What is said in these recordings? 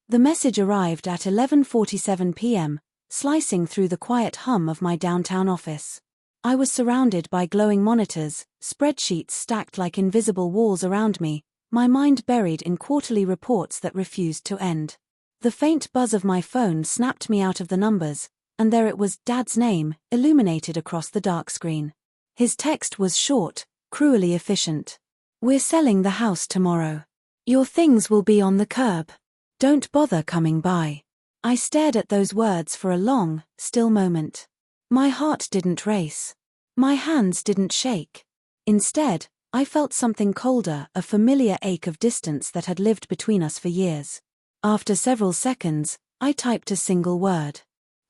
The message arrived at 11:47 p.m., slicing through the quiet hum of my downtown office. I was surrounded by glowing monitors, spreadsheets stacked like invisible walls around me, my mind buried in quarterly reports that refused to end. The faint buzz of my phone snapped me out of the numbers, and there it was, Dad's name, illuminated across the dark screen. His text was short, cruelly efficient. "We're selling the house tomorrow. Your things will be on the curb. Don't bother coming by." I stared at those words for a long, still moment. My heart didn't race. My hands didn't shake. Instead, I felt something colder, a familiar ache of distance that had lived between us for years. After several seconds, I typed a single word.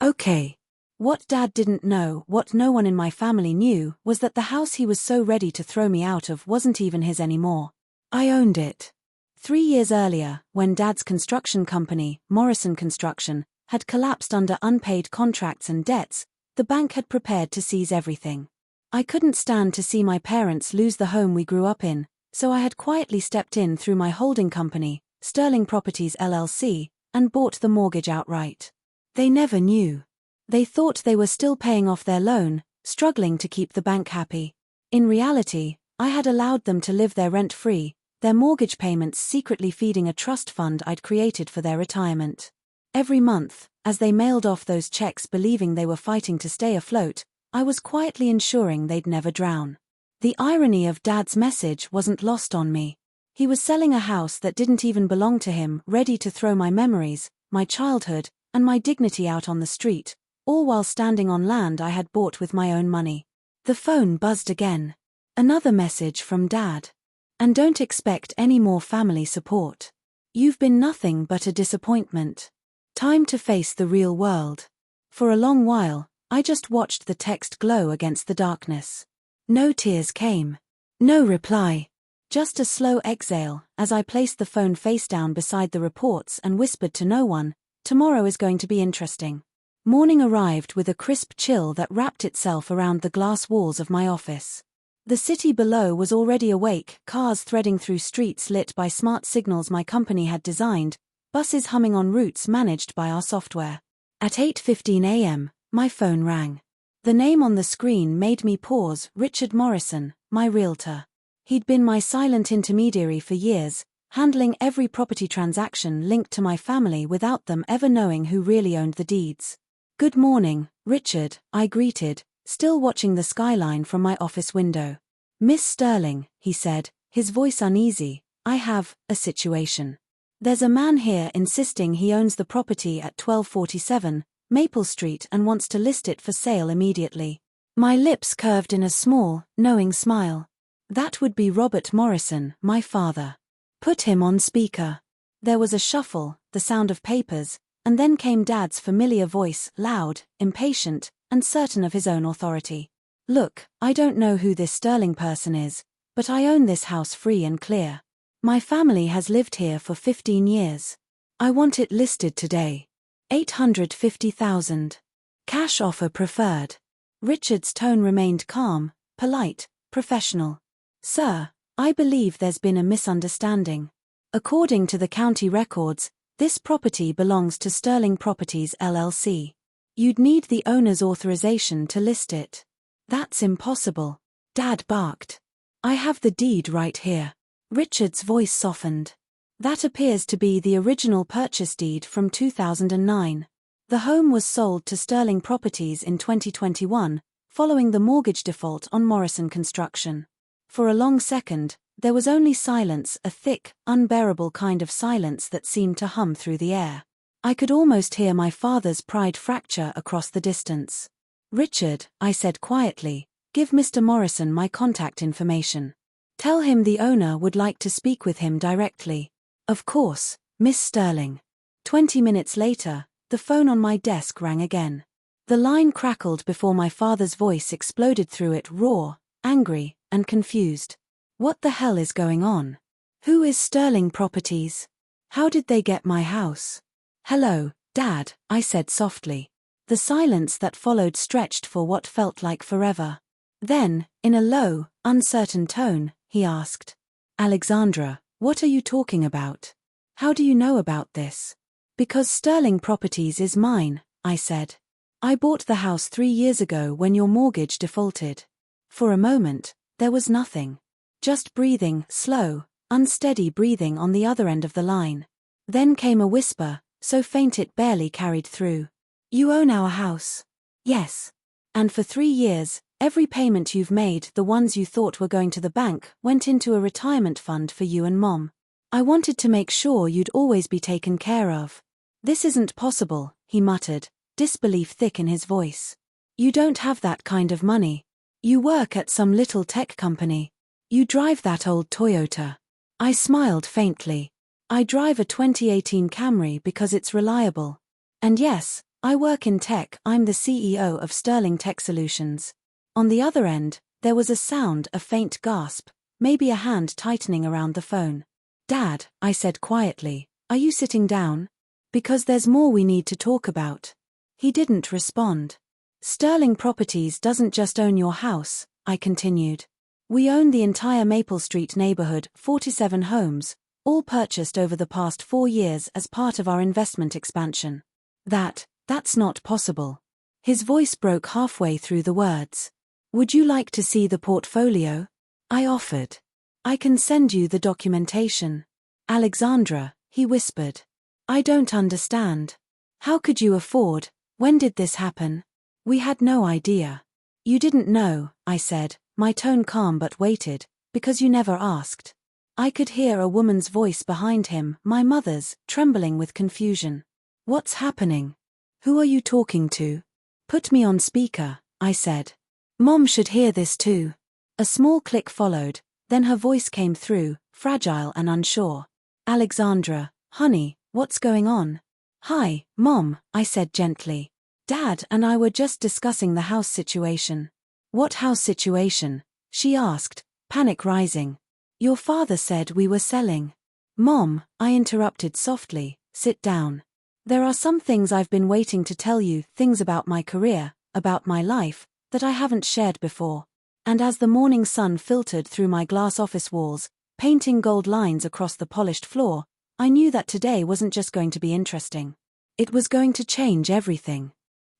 Okay. What Dad didn't know, what no one in my family knew, was that the house he was so ready to throw me out of wasn't even his anymore. I owned it. 3 years earlier, when Dad's construction company, Morrison Construction, had collapsed under unpaid contracts and debts, the bank had prepared to seize everything. I couldn't stand to see my parents lose the home we grew up in, so I had quietly stepped in through my holding company, Sterling Properties LLC, and bought the mortgage outright. They never knew. They thought they were still paying off their loan, struggling to keep the bank happy. In reality, I had allowed them to live there rent-free, their mortgage payments secretly feeding a trust fund I'd created for their retirement. Every month, as they mailed off those checks believing they were fighting to stay afloat, I was quietly ensuring they'd never drown. The irony of Dad's message wasn't lost on me. He was selling a house that didn't even belong to him, ready to throw my memories, my childhood, and my dignity out on the street, all while standing on land I had bought with my own money. The phone buzzed again. Another message from Dad. "And don't expect any more family support. You've been nothing but a disappointment. Time to face the real world." For a long while, I just watched the text glow against the darkness. No tears came. No reply. Just a slow exhale, as I placed the phone face down beside the reports and whispered to no one, "Tomorrow is going to be interesting." Morning arrived with a crisp chill that wrapped itself around the glass walls of my office. The city below was already awake, cars threading through streets lit by smart signals my company had designed, buses humming on routes managed by our software. At 8:15 a.m., my phone rang. The name on the screen made me pause. Richard Morrison, my realtor. He'd been my silent intermediary for years, handling every property transaction linked to my family without them ever knowing who really owned the deeds. "Good morning, Richard," I greeted, still watching the skyline from my office window. "Miss Sterling," he said, his voice uneasy, "I have a situation. There's a man here insisting he owns the property at 1247 Maple Street and wants to list it for sale immediately." My lips curved in a small, knowing smile. That would be Robert Morrison, my father. "Put him on speaker." There was a shuffle, the sound of papers, and then came Dad's familiar voice, loud, impatient, and certain of his own authority. "Look, I don't know who this Sterling person is, but I own this house free and clear. My family has lived here for 15 years. I want it listed today. 850,000. Cash offer preferred." Richard's tone remained calm, polite, professional. "Sir, I believe there's been a misunderstanding. According to the county records, this property belongs to Sterling Properties LLC. You'd need the owner's authorization to list it." "That's impossible," Dad barked. "I have the deed right here." Richard's voice softened. "That appears to be the original purchase deed from 2009. The home was sold to Sterling Properties in 2021, following the mortgage default on Morrison Construction." For a long second, there was only silence, a thick, unbearable kind of silence that seemed to hum through the air. I could almost hear my father's pride fracture across the distance. "Richard," I said quietly, "give Mr. Morrison my contact information. Tell him the owner would like to speak with him directly." "Of course, Miss Sterling." 20 minutes later, the phone on my desk rang again. The line crackled before my father's voice exploded through it, raw, angry, and confused. "What the hell is going on? Who is Sterling Properties? How did they get my house?" "Hello, Dad," I said softly. The silence that followed stretched for what felt like forever. Then, in a low, uncertain tone, he asked, "Alexandra, what are you talking about? How do you know about this?" Because Sterling Properties is mine, I said. I bought the house 3 years ago when your mortgage defaulted. For a moment, there was nothing. Just breathing, slow, unsteady breathing on the other end of the line. Then came a whisper, so faint it barely carried through. You own our house. Yes. And for 3 years, every payment you've made, the ones you thought were going to the bank, went into a retirement fund for you and Mom. I wanted to make sure you'd always be taken care of. This isn't possible, he muttered, disbelief thick in his voice. You don't have that kind of money. You work at some little tech company. You drive that old Toyota. I smiled faintly. I drive a 2018 Camry because it's reliable. And yes, I work in tech. I'm the CEO of Sterling Tech Solutions. On the other end, there was a sound, a faint gasp, maybe a hand tightening around the phone. Dad, I said quietly, are you sitting down? Because there's more we need to talk about. He didn't respond. Sterling Properties doesn't just own your house, I continued. We own the entire Maple Street neighborhood, 47 homes, all purchased over the past 4 years as part of our investment expansion. That's not possible. His voice broke halfway through the words. Would you like to see the portfolio? I offered. I can send you the documentation. Alexandra, he whispered. I don't understand. How could you afford? When did this happen? We had no idea. You didn't know, I said, my tone calm but weighted, because you never asked. I could hear a woman's voice behind him, my mother's, trembling with confusion. What's happening? Who are you talking to? Put me on speaker, I said. Mom should hear this too. A small click followed, then her voice came through, fragile and unsure. Alexandra, honey, what's going on? Hi, Mom, I said gently. Dad and I were just discussing the house situation. What house situation? She asked, panic rising. Your father said we were selling. Mom, I interrupted softly, sit down. There are some things I've been waiting to tell you, things about my career, about my life, that I haven't shared before. And as the morning sun filtered through my glass office walls, painting gold lines across the polished floor, I knew that today wasn't just going to be interesting. It was going to change everything.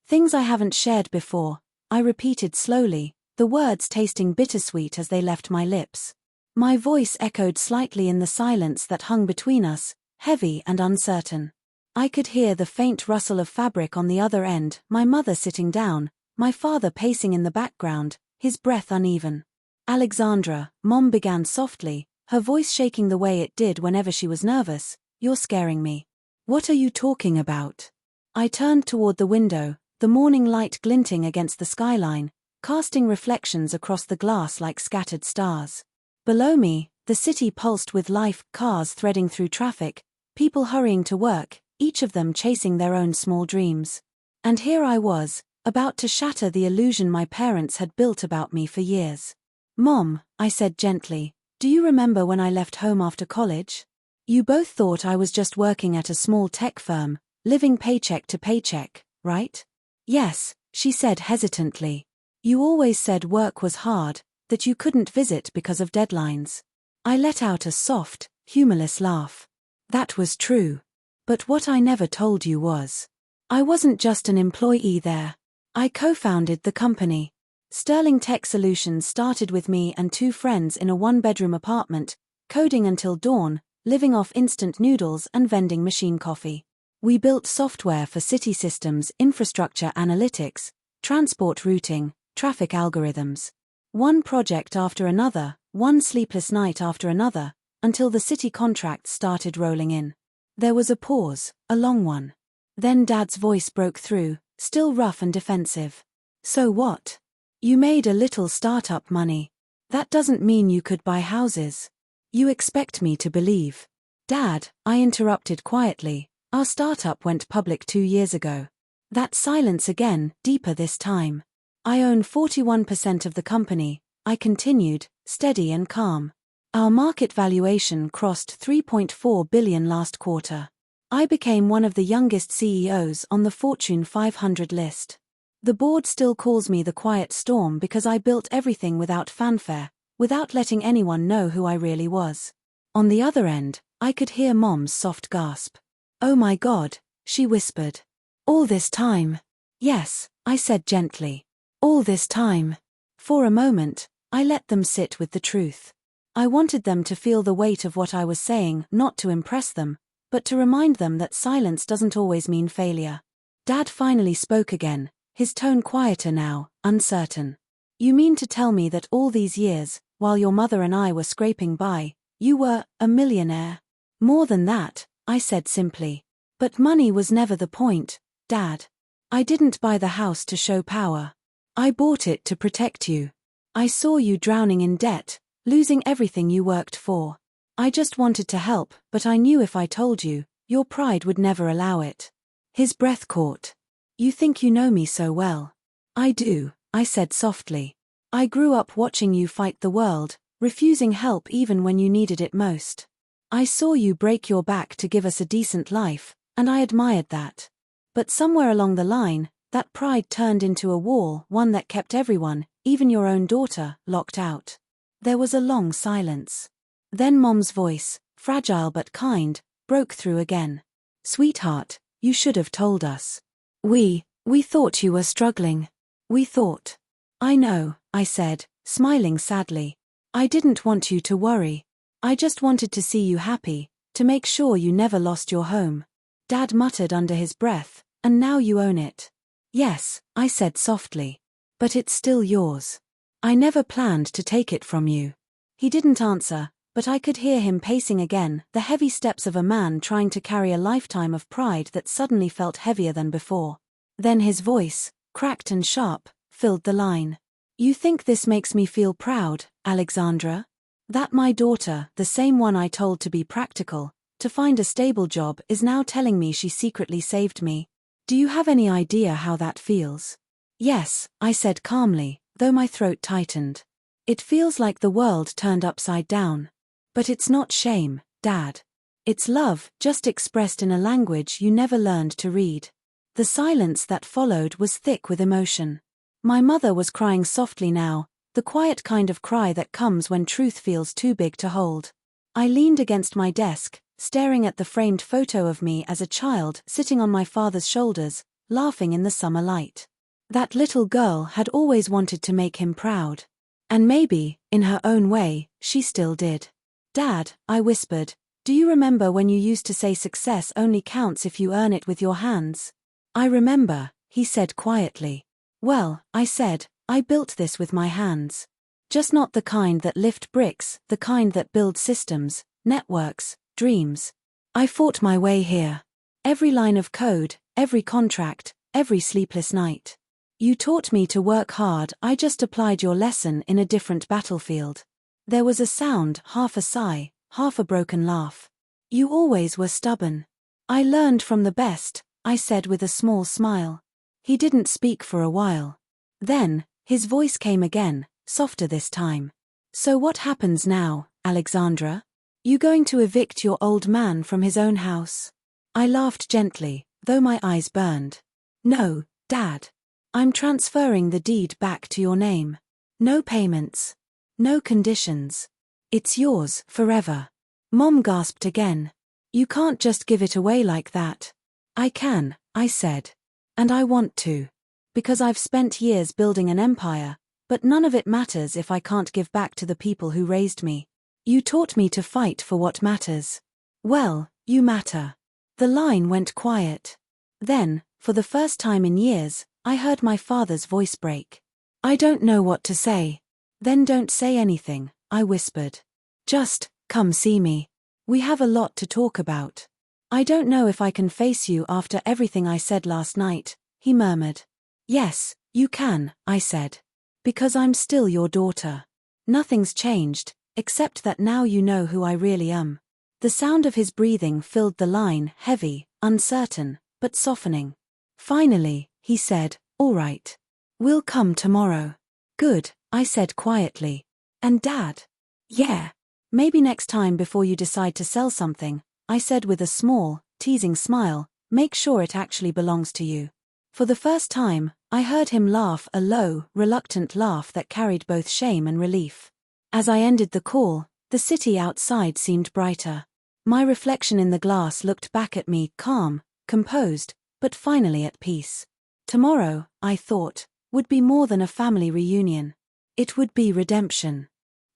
Things I haven't shared before, I repeated slowly, the words tasting bittersweet as they left my lips. My voice echoed slightly in the silence that hung between us, heavy and uncertain. I could hear the faint rustle of fabric on the other end, my mother sitting down, my father pacing in the background, his breath uneven. Alexandra, Mom began softly, her voice shaking the way it did whenever she was nervous, you're scaring me. What are you talking about? I turned toward the window, the morning light glinting against the skyline, casting reflections across the glass like scattered stars. Below me, the city pulsed with life, cars threading through traffic, people hurrying to work, each of them chasing their own small dreams. And here I was, about to shatter the illusion my parents had built about me for years. Mom, I said gently, do you remember when I left home after college? You both thought I was just working at a small tech firm, living paycheck to paycheck, right? Yes, she said hesitantly. You always said work was hard, that you couldn't visit because of deadlines. I let out a soft, humorless laugh. That was true. But what I never told you was, I wasn't just an employee there. I co-founded the company. Sterling Tech Solutions started with me and 2 friends in a 1-bedroom apartment, coding until dawn, living off instant noodles and vending machine coffee. We built software for city systems, infrastructure analytics, transport routing, traffic algorithms. One project after another, one sleepless night after another, until the city contracts started rolling in. There was a pause, a long one. Then Dad's voice broke through, still rough and defensive. So what? You made a little startup money. That doesn't mean you could buy houses. You expect me to believe. Dad, I interrupted quietly, our startup went public 2 years ago. That silence again, deeper this time. I own 41% of the company, I continued, steady and calm. Our market valuation crossed $3.4 billion last quarter. I became one of the youngest CEOs on the Fortune 500 list. The board still calls me the quiet storm because I built everything without fanfare, without letting anyone know who I really was. On the other end, I could hear Mom's soft gasp. Oh my God, she whispered. All this time? Yes, I said gently. All this time. For a moment, I let them sit with the truth. I wanted them to feel the weight of what I was saying, not to impress them, but to remind them that silence doesn't always mean failure. Dad finally spoke again, his tone quieter now, uncertain. You mean to tell me that all these years, while your mother and I were scraping by, you were a millionaire? More than that, I said simply. But money was never the point, Dad. I didn't buy the house to show power. I bought it to protect you. I saw you drowning in debt, losing everything you worked for. I just wanted to help, but I knew if I told you, your pride would never allow it. His breath caught. You think you know me so well. I do, I said softly. I grew up watching you fight the world, refusing help even when you needed it most. I saw you break your back to give us a decent life, and I admired that. But somewhere along the line, that pride turned into a wall, one that kept everyone, even your own daughter, locked out. There was a long silence. Then Mom's voice, fragile but kind, broke through again. Sweetheart, you should have told us. We thought you were struggling. We thought. I know, I said, smiling sadly. I didn't want you to worry. I just wanted to see you happy, to make sure you never lost your home. Dad muttered under his breath, and now you own it. Yes, I said softly. But it's still yours. I never planned to take it from you. He didn't answer, but I could hear him pacing again, the heavy steps of a man trying to carry a lifetime of pride that suddenly felt heavier than before. Then his voice, cracked and sharp, filled the line. You think this makes me feel proud, Alexandra? That my daughter, the same one I told to be practical, to find a stable job, is now telling me she secretly saved me? Do you have any idea how that feels? Yes, I said calmly, though my throat tightened. It feels like the world turned upside down. But it's not shame, Dad. It's love, just expressed in a language you never learned to read. The silence that followed was thick with emotion. My mother was crying softly now, the quiet kind of cry that comes when truth feels too big to hold. I leaned against my desk, staring at the framed photo of me as a child sitting on my father's shoulders, laughing in the summer light. That little girl had always wanted to make him proud. And maybe, in her own way, she still did. Dad, I whispered, do you remember when you used to say success only counts if you earn it with your hands? I remember, he said quietly. Well, I said, I built this with my hands. Just not the kind that lift bricks, the kind that build systems, networks, dreams. I fought my way here. Every line of code, every contract, every sleepless night. You taught me to work hard, I just applied your lesson in a different battlefield. There was a sound, half a sigh, half a broken laugh. You always were stubborn. I learned from the best, I said with a small smile. He didn't speak for a while. Then, his voice came again, softer this time. So what happens now, Alexandra? You going to evict your old man from his own house? I laughed gently, though my eyes burned. No, Dad. I'm transferring the deed back to your name. No payments. No conditions. It's yours, forever. Mom gasped again. You can't just give it away like that. I can, I said. And I want to. Because I've spent years building an empire, but none of it matters if I can't give back to the people who raised me. You taught me to fight for what matters. Well, you matter. The line went quiet. Then, for the first time in years, I heard my father's voice break. I don't know what to say. Then don't say anything, I whispered. Just, come see me. We have a lot to talk about. I don't know if I can face you after everything I said last night, he murmured. Yes, you can, I said. Because I'm still your daughter. Nothing's changed, except that now you know who I really am. The sound of his breathing filled the line, heavy, uncertain, but softening. Finally, he said, all right. We'll come tomorrow. Good, I said quietly. And Dad? Yeah. Maybe next time before you decide to sell something, I said with a small, teasing smile, make sure it actually belongs to you. For the first time, I heard him laugh, a low, reluctant laugh that carried both shame and relief. As I ended the call, the city outside seemed brighter. My reflection in the glass looked back at me, calm, composed, but finally at peace. Tomorrow, I thought, would be more than a family reunion. It would be redemption.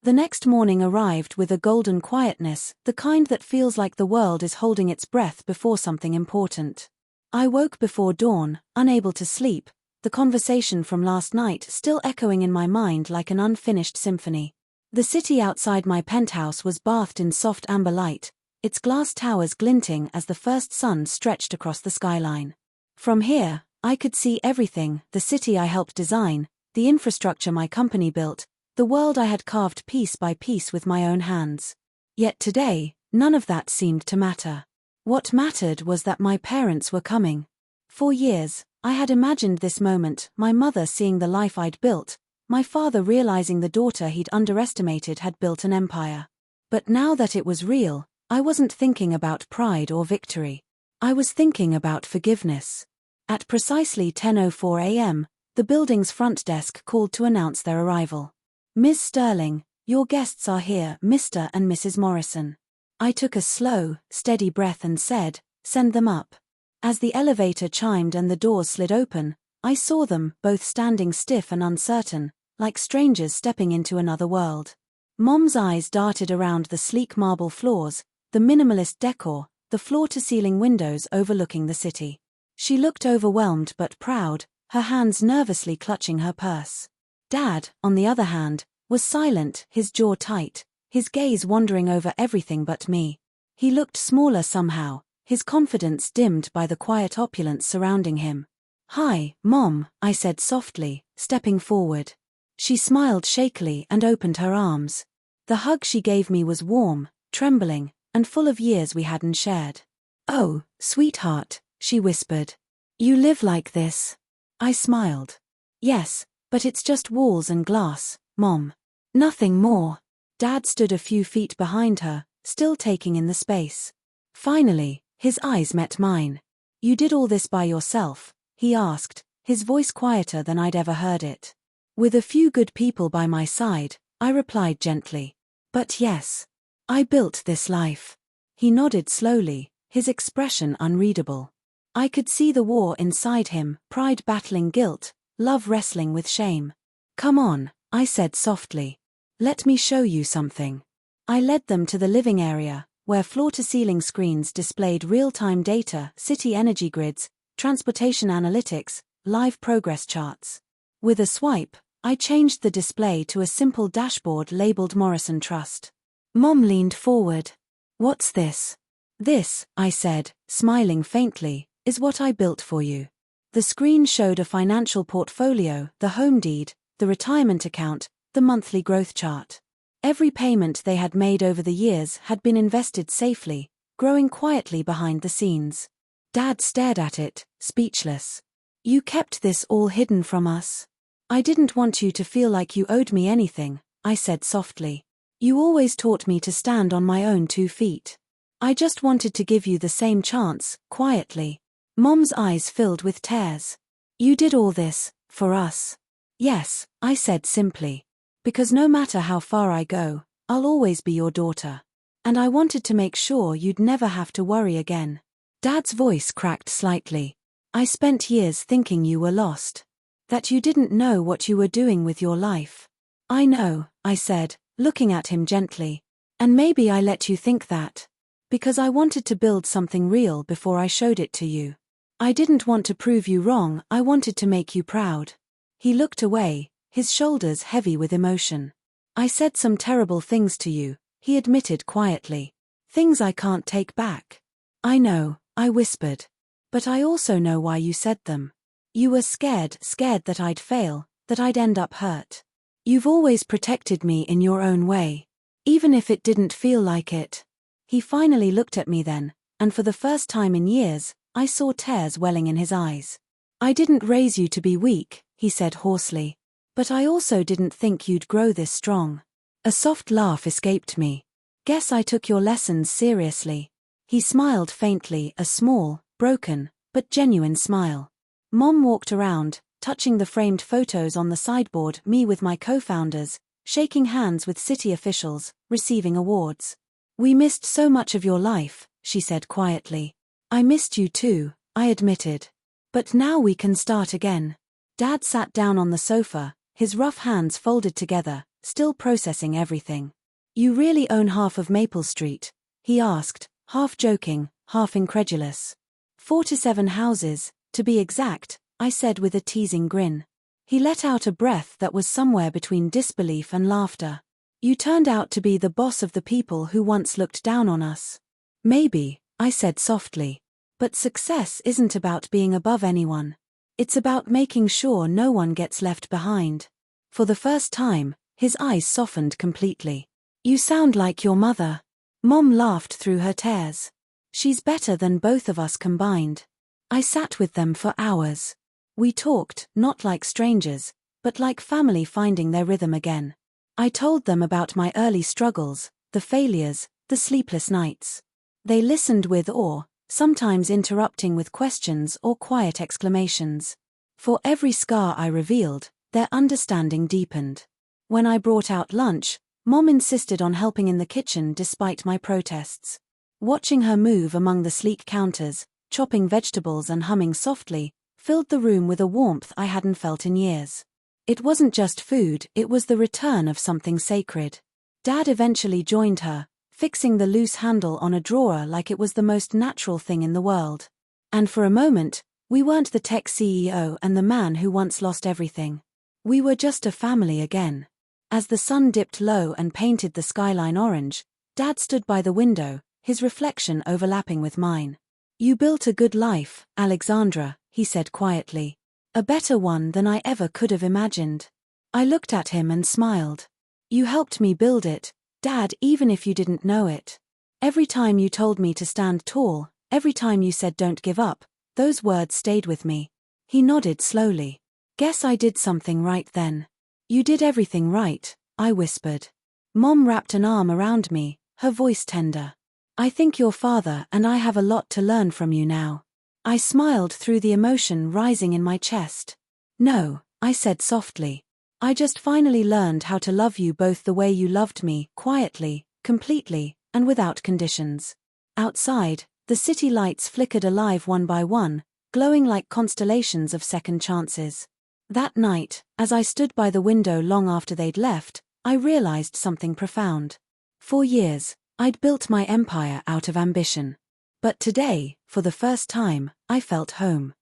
The next morning arrived with a golden quietness, the kind that feels like the world is holding its breath before something important. I woke before dawn, unable to sleep, the conversation from last night still echoing in my mind like an unfinished symphony. The city outside my penthouse was bathed in soft amber light, its glass towers glinting as the first sun stretched across the skyline. From here, I could see everything: the city I helped design, the infrastructure my company built, the world I had carved piece by piece with my own hands. Yet today, none of that seemed to matter. What mattered was that my parents were coming. For years, I had imagined this moment, my mother seeing the life I'd built, my father realizing the daughter he'd underestimated had built an empire. But now that it was real, I wasn't thinking about pride or victory. I was thinking about forgiveness. At precisely 10:04 a.m., the building's front desk called to announce their arrival. "Ms. Sterling, your guests are here, Mr. and Mrs. Morrison." I took a slow, steady breath and said, "Send them up." As the elevator chimed and the doors slid open, I saw them, both standing stiff and uncertain, like strangers stepping into another world. Mom's eyes darted around the sleek marble floors, the minimalist decor, the floor-to-ceiling windows overlooking the city. She looked overwhelmed but proud, her hands nervously clutching her purse. Dad, on the other hand, was silent, his jaw tight, his gaze wandering over everything but me. He looked smaller somehow, his confidence dimmed by the quiet opulence surrounding him. "Hi, Mom," I said softly, stepping forward. She smiled shakily and opened her arms. The hug she gave me was warm, trembling, and full of years we hadn't shared. "Oh, sweetheart," she whispered. "You live like this." I smiled. "Yes, but it's just walls and glass, Mom. Nothing more." Dad stood a few feet behind her, still taking in the space. Finally, his eyes met mine. "You did all this by yourself?" he asked, his voice quieter than I'd ever heard it. "With a few good people by my side," I replied gently. "But yes, I built this life." He nodded slowly, his expression unreadable. I could see the war inside him, pride battling guilt, love wrestling with shame. "Come on," I said softly. "Let me show you something." I led them to the living area, where floor-to-ceiling screens displayed real-time data, city energy grids, transportation analytics, live progress charts. With a swipe, I changed the display to a simple dashboard labeled Morrison Trust. Mom leaned forward. "What's this?" "This," I said, smiling faintly, "is what I built for you." The screen showed a financial portfolio, the home deed, the retirement account, the monthly growth chart. Every payment they had made over the years had been invested safely, growing quietly behind the scenes. Dad stared at it, speechless. "You kept this all hidden from us?" "I didn't want you to feel like you owed me anything," I said softly. "You always taught me to stand on my own 2 feet. I just wanted to give you the same chance," quietly. Mom's eyes filled with tears. "You did all this, for us." "Yes," I said simply. "Because no matter how far I go, I'll always be your daughter. And I wanted to make sure you'd never have to worry again." Dad's voice cracked slightly. "I spent years thinking you were lost. That you didn't know what you were doing with your life." "I know," I said, looking at him gently. "And maybe I let you think that. Because I wanted to build something real before I showed it to you. I didn't want to prove you wrong, I wanted to make you proud." He looked away, his shoulders heavy with emotion. "I said some terrible things to you," he admitted quietly. "Things I can't take back." "I know," I whispered. "But I also know why you said them. You were scared that I'd fail, that I'd end up hurt. You've always protected me in your own way. Even if it didn't feel like it." He finally looked at me then, and for the first time in years, I saw tears welling in his eyes. "I didn't raise you to be weak," he said hoarsely. "But I also didn't think you'd grow this strong." A soft laugh escaped me. "Guess I took your lessons seriously." He smiled faintly, a small, broken, but genuine smile. Mom walked around, touching the framed photos on the sideboard, me with my co-founders, shaking hands with city officials, receiving awards. "We missed so much of your life," she said quietly. "I missed you too," I admitted. But now we can start again. Dad sat down on the sofa, his rough hands folded together, still processing everything. You really own half of Maple Street? He asked, half joking, half incredulous. 47 houses, to be exact, I said with a teasing grin. He let out a breath that was somewhere between disbelief and laughter. You turned out to be the boss of the people who once looked down on us. Maybe, I said softly. But success isn't about being above anyone. It's about making sure no one gets left behind. For the first time, his eyes softened completely. You sound like your mother. Mom laughed through her tears. She's better than both of us combined. I sat with them for hours. We talked, not like strangers, but like family finding their rhythm again. I told them about my early struggles, the failures, the sleepless nights. They listened with awe, sometimes interrupting with questions or quiet exclamations. For every scar I revealed, their understanding deepened. When I brought out lunch, Mom insisted on helping in the kitchen despite my protests. Watching her move among the sleek counters, chopping vegetables and humming softly, filled the room with a warmth I hadn't felt in years. It wasn't just food, it was the return of something sacred. Dad eventually joined her, fixing the loose handle on a drawer like it was the most natural thing in the world. And for a moment, we weren't the tech CEO and the man who once lost everything. We were just a family again. As the sun dipped low and painted the skyline orange, Dad stood by the window, his reflection overlapping with mine. You built a good life, Alexandra, he said quietly. A better one than I ever could have imagined. I looked at him and smiled. You helped me build it, Dad, even if you didn't know it. Every time you told me to stand tall, every time you said don't give up, those words stayed with me. He nodded slowly. Guess I did something right then. You did everything right, I whispered. Mom wrapped an arm around me, her voice tender. I think your father and I have a lot to learn from you now. I smiled through the emotion rising in my chest. No, I said softly. I just finally learned how to love you both the way you loved me, quietly, completely, and without conditions. Outside, the city lights flickered alive one by one, glowing like constellations of second chances. That night, as I stood by the window long after they'd left, I realized something profound. For years, I'd built my empire out of ambition. But today, for the first time, I felt home.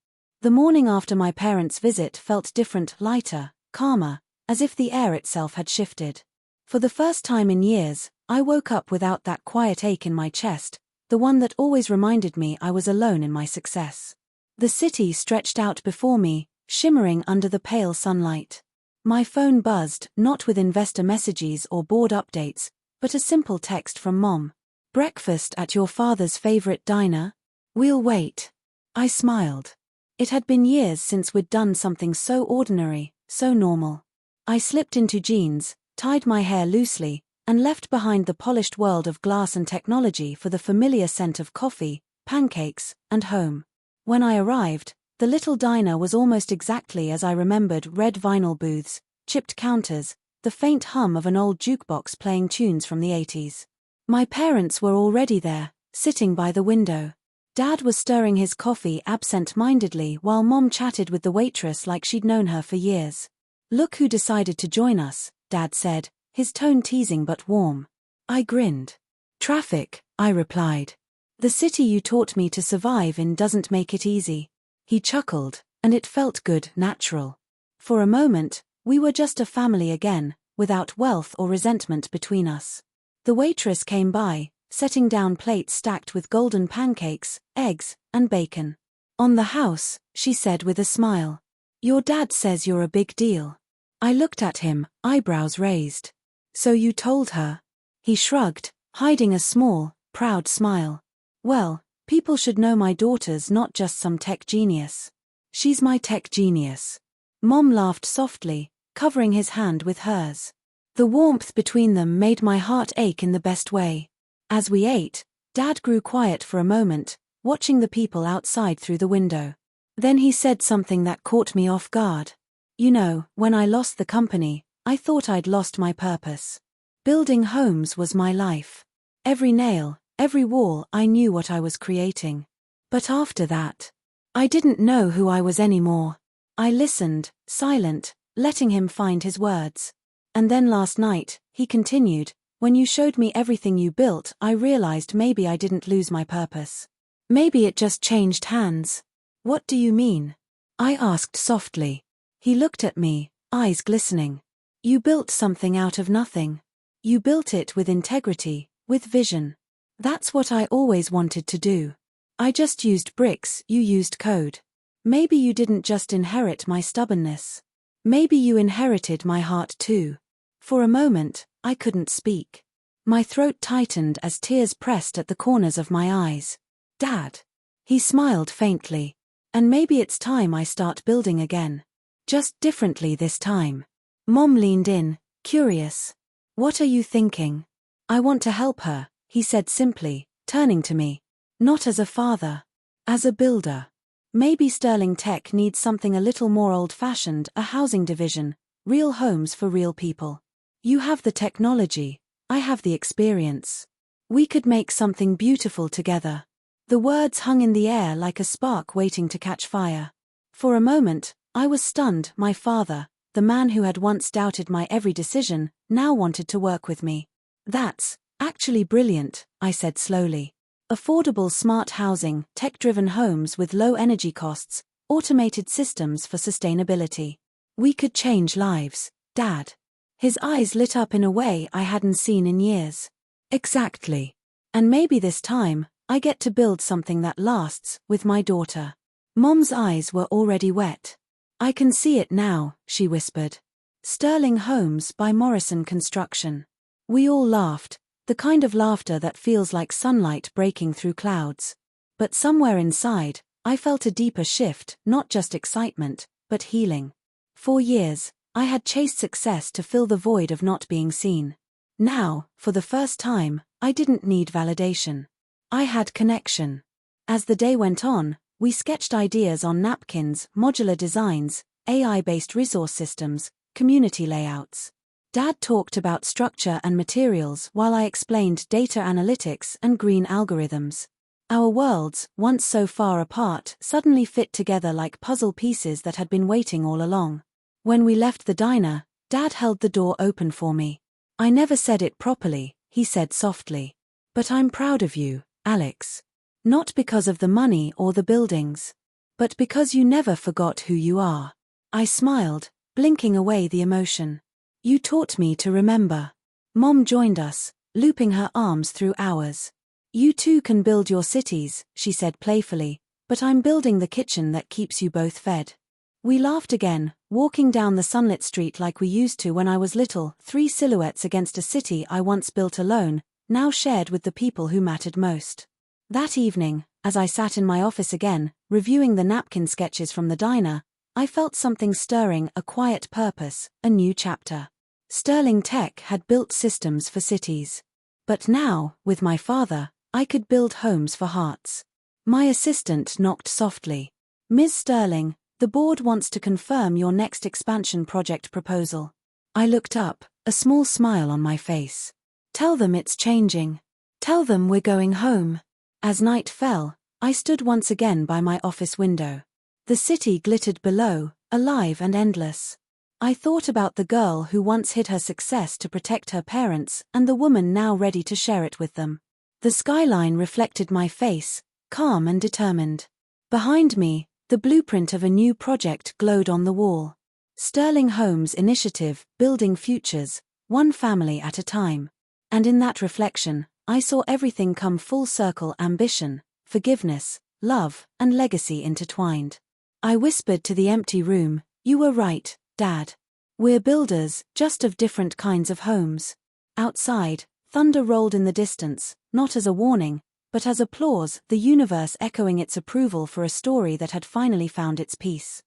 The morning after my parents' visit felt different, lighter, calmer, as if the air itself had shifted. For the first time in years, I woke up without that quiet ache in my chest, the one that always reminded me I was alone in my success. The city stretched out before me, shimmering under the pale sunlight. My phone buzzed, not with investor messages or board updates, but a simple text from Mom. Breakfast at your father's favorite diner? We'll wait. I smiled. It had been years since we'd done something so ordinary, so normal. I slipped into jeans, tied my hair loosely, and left behind the polished world of glass and technology for the familiar scent of coffee, pancakes, and home. When I arrived, the little diner was almost exactly as I remembered: red vinyl booths, chipped counters, the faint hum of an old jukebox playing tunes from the 80s. My parents were already there, sitting by the window. Dad was stirring his coffee absent-mindedly while Mom chatted with the waitress like she'd known her for years. Look who decided to join us, Dad said, his tone teasing but warm. I grinned. Traffic, I replied. The city you taught me to survive in doesn't make it easy. He chuckled, and it felt good, natural. For a moment, we were just a family again, without wealth or resentment between us. The waitress came by, setting down plates stacked with golden pancakes, eggs, and bacon. On the house, she said with a smile. Your dad says you're a big deal. I looked at him, eyebrows raised. So you told her? He shrugged, hiding a small, proud smile. Well, people should know my daughter's not just some tech genius. She's my tech genius. Mom laughed softly, covering his hand with hers. The warmth between them made my heart ache in the best way. As we ate, Dad grew quiet for a moment, watching the people outside through the window. Then he said something that caught me off guard. You know, when I lost the company, I thought I'd lost my purpose. Building homes was my life. Every nail, every wall, I knew what I was creating. But after that, I didn't know who I was anymore. I listened, silent, letting him find his words. And then last night, he continued, when you showed me everything you built, I realized maybe I didn't lose my purpose. Maybe it just changed hands. What do you mean? I asked softly. He looked at me, eyes glistening. You built something out of nothing. You built it with integrity, with vision. That's what I always wanted to do. I just used bricks, you used code. Maybe you didn't just inherit my stubbornness. Maybe you inherited my heart too. For a moment, I couldn't speak. My throat tightened as tears pressed at the corners of my eyes. Dad. He smiled faintly. And maybe it's time I start building again. Just differently this time. Mom leaned in, curious. What are you thinking? I want to help her, he said simply, turning to me. Not as a father. As a builder. Maybe Sterling Tech needs something a little more old-fashioned, a housing division, real homes for real people. You have the technology, I have the experience. We could make something beautiful together. The words hung in the air like a spark waiting to catch fire. For a moment, I was stunned. My father, the man who had once doubted my every decision, now wanted to work with me. That's actually brilliant, I said slowly. Affordable smart housing, tech-driven homes with low energy costs, automated systems for sustainability. We could change lives, Dad. His eyes lit up in a way I hadn't seen in years. Exactly. And maybe this time, I get to build something that lasts, with my daughter. Mom's eyes were already wet. I can see it now, she whispered. Sterling Homes by Morrison Construction. We all laughed, the kind of laughter that feels like sunlight breaking through clouds. But somewhere inside, I felt a deeper shift, not just excitement, but healing. For years, I had chased success to fill the void of not being seen. Now, for the first time, I didn't need validation. I had connection. As the day went on, we sketched ideas on napkins, modular designs, AI-based resource systems, community layouts. Dad talked about structure and materials while I explained data analytics and green algorithms. Our worlds, once so far apart, suddenly fit together like puzzle pieces that had been waiting all along. When we left the diner, Dad held the door open for me. I never said it properly, he said softly. But I'm proud of you, Alex. Not because of the money or the buildings. But because you never forgot who you are. I smiled, blinking away the emotion. You taught me to remember. Mom joined us, looping her arms through ours. You too can build your cities, she said playfully, but I'm building the kitchen that keeps you both fed. We laughed again, walking down the sunlit street like we used to when I was little, 3 silhouettes against a city I once built alone, now shared with the people who mattered most. That evening, as I sat in my office again, reviewing the napkin sketches from the diner, I felt something stirring, a quiet purpose, a new chapter. Sterling Tech had built systems for cities. But now, with my father, I could build homes for hearts. My assistant knocked softly. Ms. Sterling, the board wants to confirm your next expansion project proposal. I looked up, a small smile on my face. Tell them it's changing. Tell them we're going home. As night fell, I stood once again by my office window. The city glittered below, alive and endless. I thought about the girl who once hid her success to protect her parents and the woman now ready to share it with them. The skyline reflected my face, calm and determined. Behind me, the blueprint of a new project glowed on the wall. Sterling Homes Initiative, Building Futures, one family at a time. And in that reflection, I saw everything come full circle: ambition, forgiveness, love, and legacy intertwined. I whispered to the empty room, "You were right, Dad. We're builders, just of different kinds of homes." Outside, thunder rolled in the distance, not as a warning, but as applause, the universe echoing its approval for a story that had finally found its peace.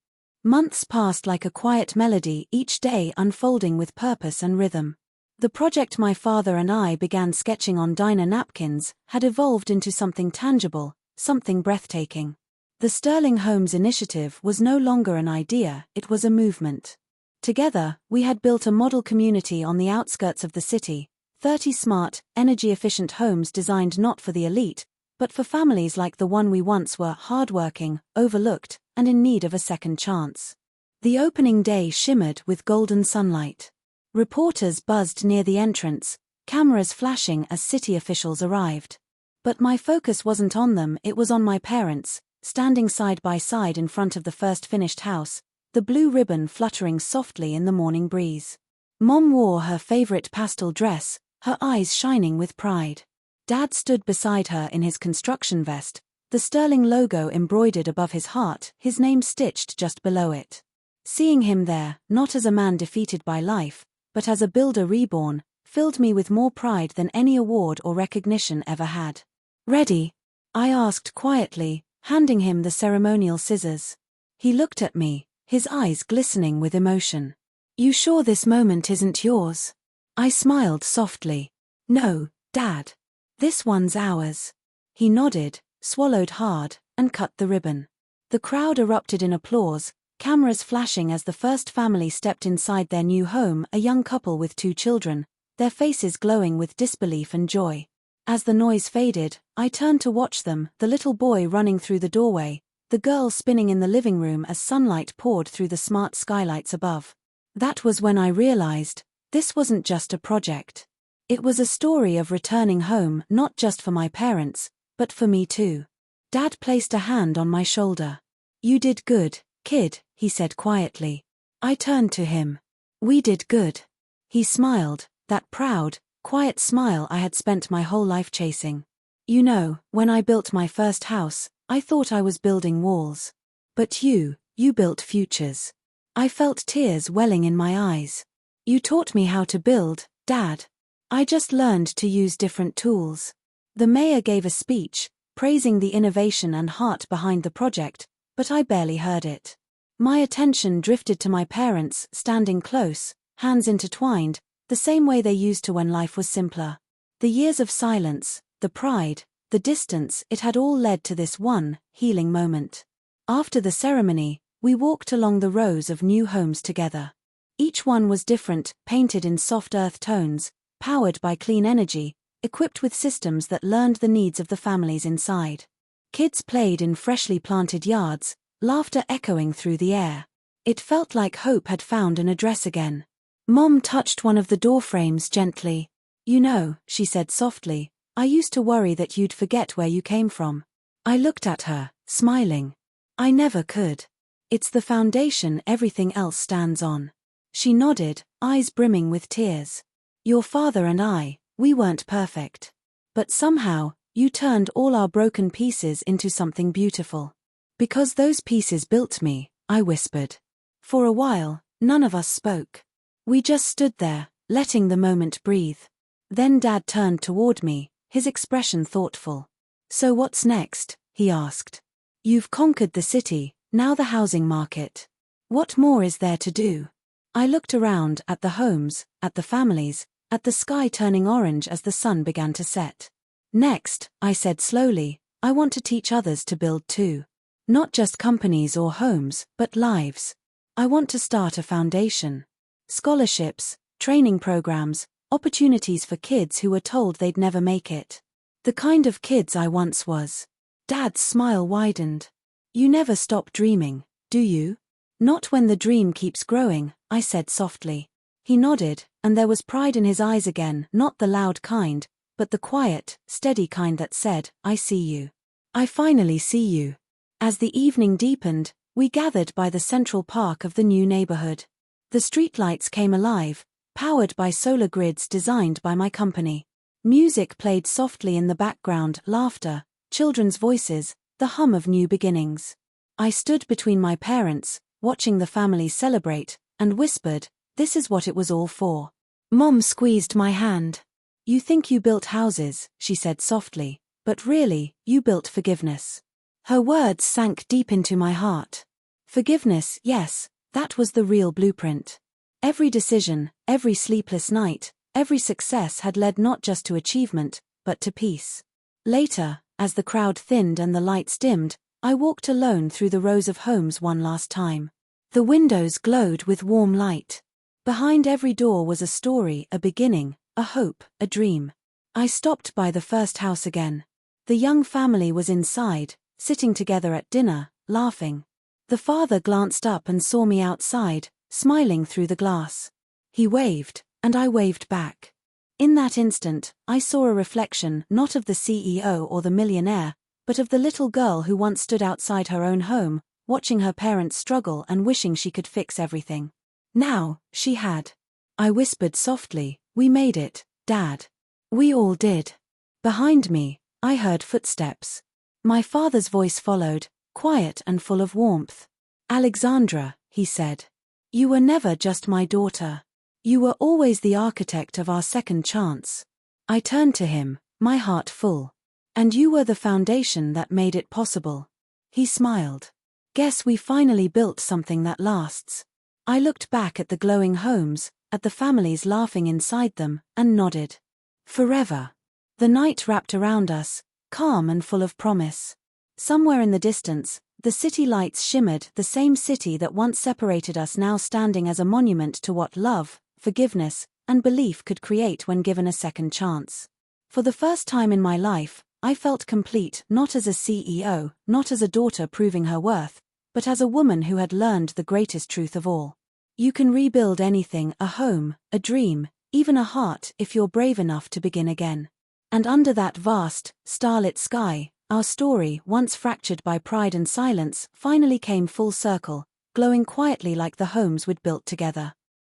Months passed like a quiet melody, each day unfolding with purpose and rhythm. The project my father and I began sketching on diner napkins had evolved into something tangible, something breathtaking. The Sterling Homes Initiative was no longer an idea, it was a movement. Together, we had built a model community on the outskirts of the city, 30 smart, energy-efficient homes designed not for the elite, but for families like the one we once were, hardworking, overlooked, and in need of a second chance. The opening day shimmered with golden sunlight. Reporters buzzed near the entrance, cameras flashing as city officials arrived. But my focus wasn't on them, it was on my parents, standing side by side in front of the first finished house, the blue ribbon fluttering softly in the morning breeze. Mom wore her favorite pastel dress, her eyes shining with pride. Dad stood beside her in his construction vest, the sterling logo embroidered above his heart, his name stitched just below it. Seeing him there, not as a man defeated by life, but as a builder reborn, filled me with more pride than any award or recognition ever had. "Ready?" I asked quietly, handing him the ceremonial scissors. He looked at me, his eyes glistening with emotion. "You sure this moment isn't yours?" I smiled softly. "No, Dad. This one's ours." He nodded, swallowed hard, and cut the ribbon. The crowd erupted in applause, cameras flashing as the first family stepped inside their new home, a young couple with 2 children, their faces glowing with disbelief and joy. As the noise faded, I turned to watch them, the little boy running through the doorway, the girl spinning in the living room as sunlight poured through the smart skylights above. That was when I realized, this wasn't just a project. It was a story of returning home, not just for my parents, but for me too. Dad placed a hand on my shoulder. "You did good, kid," he said quietly. I turned to him. "We did good." He smiled, that proud, quiet smile I had spent my whole life chasing. "You know, when I built my first house, I thought I was building walls. But you built futures." I felt tears welling in my eyes. "You taught me how to build, Dad. I just learned to use different tools." The mayor gave a speech, praising the innovation and heart behind the project, but I barely heard it. My attention drifted to my parents, standing close, hands intertwined, the same way they used to when life was simpler. The years of silence, the pride, the distance, it had all led to this one, healing moment. After the ceremony, we walked along the rows of new homes together. Each one was different, painted in soft earth tones, powered by clean energy, equipped with systems that learned the needs of the families inside. Kids played in freshly planted yards, laughter echoing through the air. It felt like hope had found an address again. Mom touched one of the door frames gently. "You know," she said softly, "I used to worry that you'd forget where you came from." I looked at her, smiling. "I never could. It's the foundation everything else stands on." She nodded, eyes brimming with tears. "Your father and I, we weren't perfect. But somehow, you turned all our broken pieces into something beautiful. Because those pieces built me," I whispered. For a while, none of us spoke. We just stood there, letting the moment breathe. Then Dad turned toward me, his expression thoughtful. "So what's next?" he asked. "You've conquered the city, now the housing market. What more is there to do?" I looked around at the homes, at the families, at the sky turning orange as the sun began to set. "Next," I said slowly, "I want to teach others to build too. Not just companies or homes, but lives. I want to start a foundation. Scholarships, training programs, opportunities for kids who were told they'd never make it. The kind of kids I once was." Dad's smile widened. "You never stop dreaming, do you?" "Not when the dream keeps growing," I said softly. He nodded, and there was pride in his eyes again, not the loud kind, but the quiet, steady kind that said, "I see you. I finally see you." As the evening deepened, we gathered by the central park of the new neighborhood. The streetlights came alive, powered by solar grids designed by my company. Music played softly in the background, laughter, children's voices, the hum of new beginnings. I stood between my parents, watching the families celebrate, and whispered, "This is what it was all for." Mom squeezed my hand. "You think you built houses," she said softly, "but really, you built forgiveness." Her words sank deep into my heart. Forgiveness, yes, that was the real blueprint. Every decision, every sleepless night, every success had led not just to achievement, but to peace. Later, as the crowd thinned and the lights dimmed, I walked alone through the rows of homes one last time. The windows glowed with warm light. Behind every door was a story, a beginning, a hope, a dream. I stopped by the first house again. The young family was inside, sitting together at dinner, laughing. The father glanced up and saw me outside, smiling through the glass. He waved, and I waved back. In that instant, I saw a reflection not of the CEO or the millionaire, but of the little girl who once stood outside her own home, watching her parents struggle and wishing she could fix everything. Now, she had. I whispered softly, "We made it, Dad." "We all did." Behind me, I heard footsteps. My father's voice followed, quiet and full of warmth. "Alexandra," he said. "You were never just my daughter. You were always the architect of our second chance." I turned to him, my heart full. "And you were the foundation that made it possible." He smiled. "Guess we finally built something that lasts." I looked back at the glowing homes, at the families laughing inside them, and nodded. Forever. The night wrapped around us, calm and full of promise. Somewhere in the distance, the city lights shimmered, the same city that once separated us now standing as a monument to what love, forgiveness, and belief could create when given a second chance. For the first time in my life, I felt complete, not as a CEO, not as a daughter proving her worth, but as a woman who had learned the greatest truth of all. You can rebuild anything, a home, a dream, even a heart, if you're brave enough to begin again. And under that vast, starlit sky, our story, once fractured by pride and silence, finally came full circle, glowing quietly like the homes we'd built together.